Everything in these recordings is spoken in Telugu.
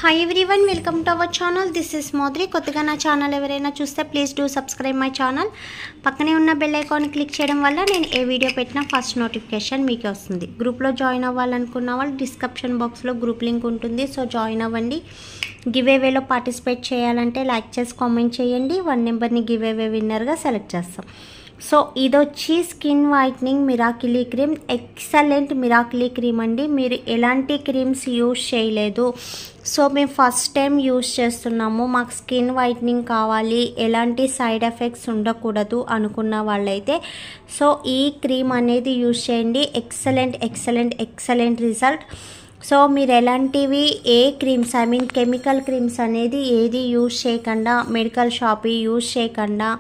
Hi everyone, welcome to our channel. This is Madhuri. కొత్తగా నా ఛానల్ ఎవరైనా చూస్తే please do subscribe my channel. పక్కనే ఉన్న బెల్ ఐకాన్ క్లిక్ చేయడం వల్ల నేను ఏ వీడియో పెట్టినా ఫస్ట్ నోటిఫికేషన్ మీకు వస్తుంది. గ్రూప్లో జాయిన్ అవ్వాలనుకున్న వాళ్ళు డిస్క్రిప్షన్ బాక్స్లో గ్రూప్ లింక్ ఉంటుంది, సో జాయిన్ అవ్వండి. గివ్ అవేలో పార్టిసిపేట్ చేయాలంటే లైక్ చేసి కామెంట్ చేయండి. 1 నెంబర్ని గివ్ అవే విన్నర్గా సెలెక్ట్ చేస్తాం. సో ఇదొచ్చి skin whitening miracle cream, excellent miracle cream అండి. మీరు ఎలాంటి క్రీమ్స్ యూజ్ చేయలేదు, సో మేము ఫస్ట్ టైం యూజ్ చేస్తున్నాము, మాకు స్కిన్ వైట్నింగ్ కావాలి, ఎలాంటి సైడ్ ఎఫెక్ట్స్ ఉండకూడదు అనుకున్న వాళ్ళైతే సో ఈ క్రీమ్ అనేది యూజ్ చేయండి. Excellent excellent excellent result. So మీరు ఎలాంటివి ఏ క్రీమ్స్ కెమికల్ క్రీమ్స్ అనేది ఏది యూజ్ చేయకుండా, మెడికల్ షాప్ యూజ్ చేయకుండా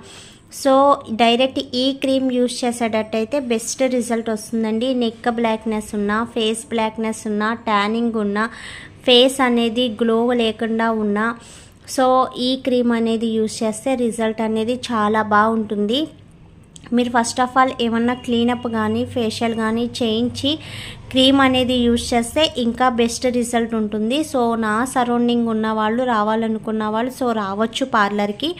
సో డైరెక్ట్ ఈ క్రీమ్ యూజ్ చేసేటట్టయితే బెస్ట్ రిజల్ట్ వస్తుందండి. నెక్ బ్లాక్నెస్ ఉన్నా, ఫేస్ బ్లాక్నెస్ ఉన్నా, ట్యానింగ్ ఉన్నా, ఫేస్ అనేది గ్లో లేకుండా ఉన్నా సో ఈ క్రీమ్ అనేది యూజ్ చేస్తే రిజల్ట్ అనేది చాలా బాగుంటుంది. మీరు ఫస్ట్ ఆఫ్ ఆల్ ఏమన్నా క్లీనప్ కానీ ఫేషియల్ కానీ చేయించి క్రీమ్ అనేది యూజ్ చేస్తే ఇంకా బెస్ట్ రిజల్ట్ ఉంటుంది. సో నా సరౌండింగ్ ఉన్న వాళ్ళు రావాలనుకున్న వాళ్ళు సో రావచ్చు పార్లర్కి.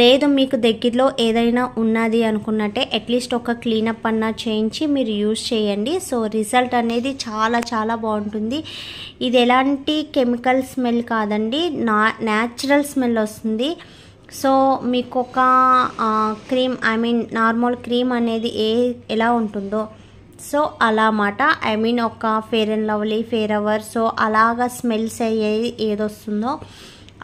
లేదు మీకు దగ్గరలో ఏదైనా ఉన్నది అనుకున్నట్టే అట్లీస్ట్ ఒక క్లీనప్ అన్నా చేయించి మీరు యూజ్ చేయండి. సో రిజల్ట్ అనేది చాలా చాలా బాగుంటుంది. ఇది ఎలాంటి కెమికల్ స్మెల్ కాదండి, న్యాచురల్ స్మెల్ వస్తుంది. సో మీకు ఒక క్రీమ్ నార్మల్ క్రీమ్ అనేది ఎలా ఉంటుందో సో అలా మాట ఒక fair and lovely, fair ever so అలాగా స్మెల్స్ అయ్యేది ఏదొస్తుందో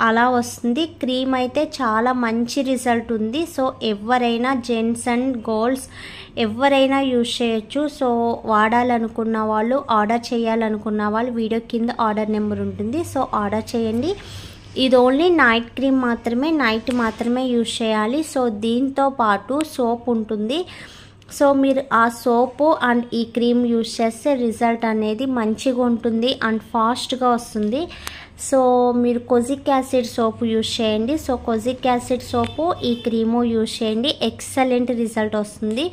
అలా వస్తుంది. క్రీమ్ అయితే చాలా మంచి రిజల్ట్ ఉంది. సో ఎవరైనా జెంట్స్ అండ్ గర్ల్స్ ఎవరైనా యూజ్ చేయొచ్చు. సో వాడాలనుకున్న వాళ్ళు, ఆర్డర్ చేయాలనుకున్న వాళ్ళు వీడియో కింద ఆర్డర్ నెంబర్ ఉంటుంది, సో ఆర్డర్ చేయండి. ఇది ఓన్లీ నైట్ క్రీమ్ మాత్రమే, నైట్ మాత్రమే యూజ్ చేయాలి. సో దీంతో పాటు సోప్ ఉంటుంది. సో మీరు ఆ సోపు అండ్ ఈ క్రీమ్ యూజ్ చేస్తే రిజల్ట్ అనేది మంచిగా ఉంటుంది అండ్ ఫాస్ట్గా వస్తుంది. సో మీరు కొజిక్ యాసిడ్ సోపు యూజ్ చేయండి. సో కొజిక్ యాసిడ్ సోపు ఈ క్రీము యూజ్ చేయండి, ఎక్సలెంట్ రిజల్ట్ వస్తుంది.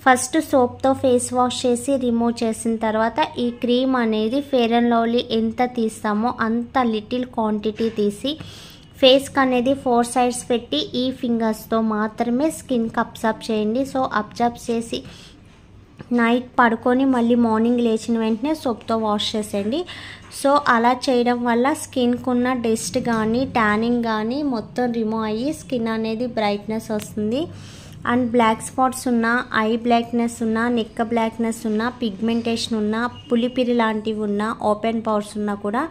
ఫస్ట్ సోప్తో ఫేస్ వాష్ చేసి రిమూవ్ చేసిన తర్వాత ఈ క్రీమ్ అనేది ఫెయిర్ అండ్ లవ్లీ ఎంత తీస్తామో అంత లిటిల్ క్వాంటిటీ తీసి ఫేస్కి అనేది 4 సైడ్స్ పెట్టి ఈ ఫింగర్స్తో మాత్రమే స్కిన్కి అబ్జర్బ్ చేయండి. సో అబ్జర్బ్ చేసి నైట్ పడుకొని మళ్ళీ మార్నింగ్ లేచిన వెంటనే సోప్తో వాష్ చేసేయండి. సో అలా చేయడం వల్ల స్కిన్కు ఉన్న డస్ట్ కానీ ట్యానింగ్ కానీ మొత్తం రిమూవ్ అయ్యి స్కిన్ అనేది బ్రైట్నెస్ వస్తుంది. అండ్ బ్లాక్ స్పాట్స్ ఉన్న, ఐ బ్లాక్నెస్ ఉన్న, నెక్ బ్లాక్నెస్ ఉన్న, పిగ్మెంటేషన్ ఉన్న, పులిపిరి లాంటివి ఉన్న, ఓపెన్ పౌర్స్ ఉన్నా కూడా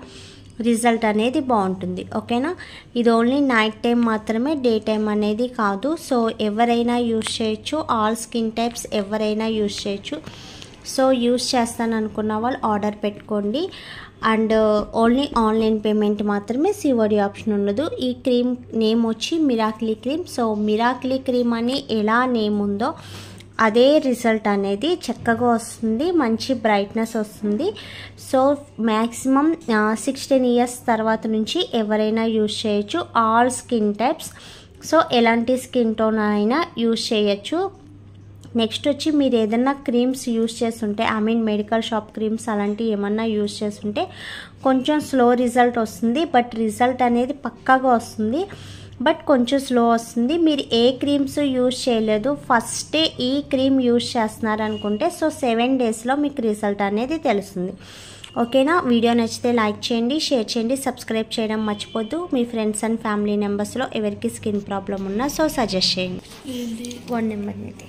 రిజల్ట్ అనేది బాగుంటుంది. ఓకేనా, ఇది ఓన్లీ నైట్ టైం మాత్రమే, డే టైం అనేది కాదు. సో ఎవరైనా యూజ్ చేయొచ్చు, ఆల్ స్కిన్ టైప్స్ ఎవరైనా యూజ్ చేయొచ్చు. సో యూజ్ చేస్తాను అనుకున్న వాళ్ళు ఆర్డర్ పెట్టుకోండి. అండ్ ఓన్లీ ఆన్లైన్ పేమెంట్ మాత్రమే, సిఓడి ఆప్షన్ ఉండదు. ఈ క్రీమ్ నేమ్ వచ్చి మిరాకిలీ క్రీమ్. సో మిరాకిలీ క్రీమ్ అని ఎలా నేమ్ ఉందో అదే రిజల్ట్ అనేది చక్కగా వస్తుంది, మంచి బ్రైట్నెస్ వస్తుంది. సో మ్యాక్సిమం 16 ఇయర్స్ తర్వాత నుంచి ఎవరైనా యూజ్ చేయొచ్చు, ఆల్ స్కిన్ టైప్స్. సో ఎలాంటి స్కిన్ టోన్ అయినా యూజ్ చేయొచ్చు. నెక్స్ట్ వచ్చి మీరు ఏదైనా క్రీమ్స్ యూజ్ చేస్తుంటే మెడికల్ షాప్ క్రీమ్స్ అలాంటివి ఏమన్నా యూజ్ చేస్తుంటే కొంచెం స్లో రిజల్ట్ వస్తుంది, బట్ రిజల్ట్ అనేది పక్కాగా వస్తుంది, బట్ కొంచెం స్లో వస్తుంది. మీరు ఏ క్రీమ్స్ యూజ్ చేయలేదు, ఫస్టే ఈ క్రీమ్ యూజ్ చేస్తున్నారు అనుకుంటే సో 7 డేస్లో మీకు రిజల్ట్ అనేది తెలుస్తుంది. ఓకేనా, వీడియో నచ్చితే లైక్ చేయండి, షేర్ చేయండి, సబ్స్క్రైబ్ చేయడం మర్చిపోద్దు. మీ ఫ్రెండ్స్ అండ్ ఫ్యామిలీ మెంబర్స్లో ఎవరికి స్కిన్ ప్రాబ్లం ఉన్నా సో సజెస్ట్ చేయండి. 1 నెంబర్ అనేది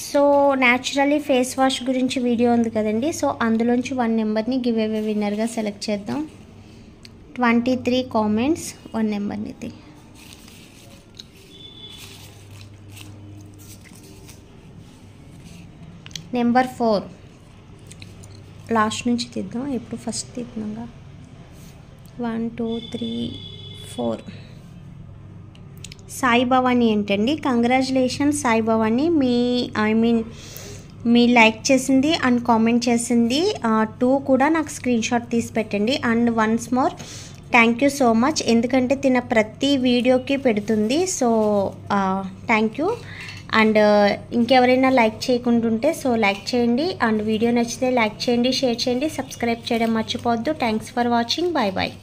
సో న్యాచురల్లీ ఫేస్ వాష్ గురించి వీడియో ఉంది కదండి. సో అందులోంచి 1 నెంబర్ని గివ్ అవే విన్నర్గా సెలెక్ట్ చేద్దాం. 23 కామెంట్స్, 1 నెంబర్ని ఇది. నెంబర్ 4 లాస్ట్ నుంచి తీద్దాం, ఎప్పుడు ఫస్ట్ తీద్దాంగా. 1 2 3 4 సాయి భవాని ఏంటండి, కంగ్రాచులేషన్ సాయి భవాని. మీ లైక్ చేసింది అండ్ కామెంట్ చేసింది 2 కూడా నాకు స్క్రీన్ షాట్ తీసి పెట్టండి. And once more thank you so much, ఎందుకంటే తిన ప్రతి వీడియోకి పెడుతుంది. So thank you. అండ్ ఇంకెవరైనా లైక్ చేయకుంటుంటే సో లైక్ చేయండి. అండ్ వీడియో నచ్చితే లైక్ చేయండి, షేర్ చేయండి, సబ్స్క్రైబ్ చేయడం మర్చిపోవద్దు. Thanks for watching. Bye bye.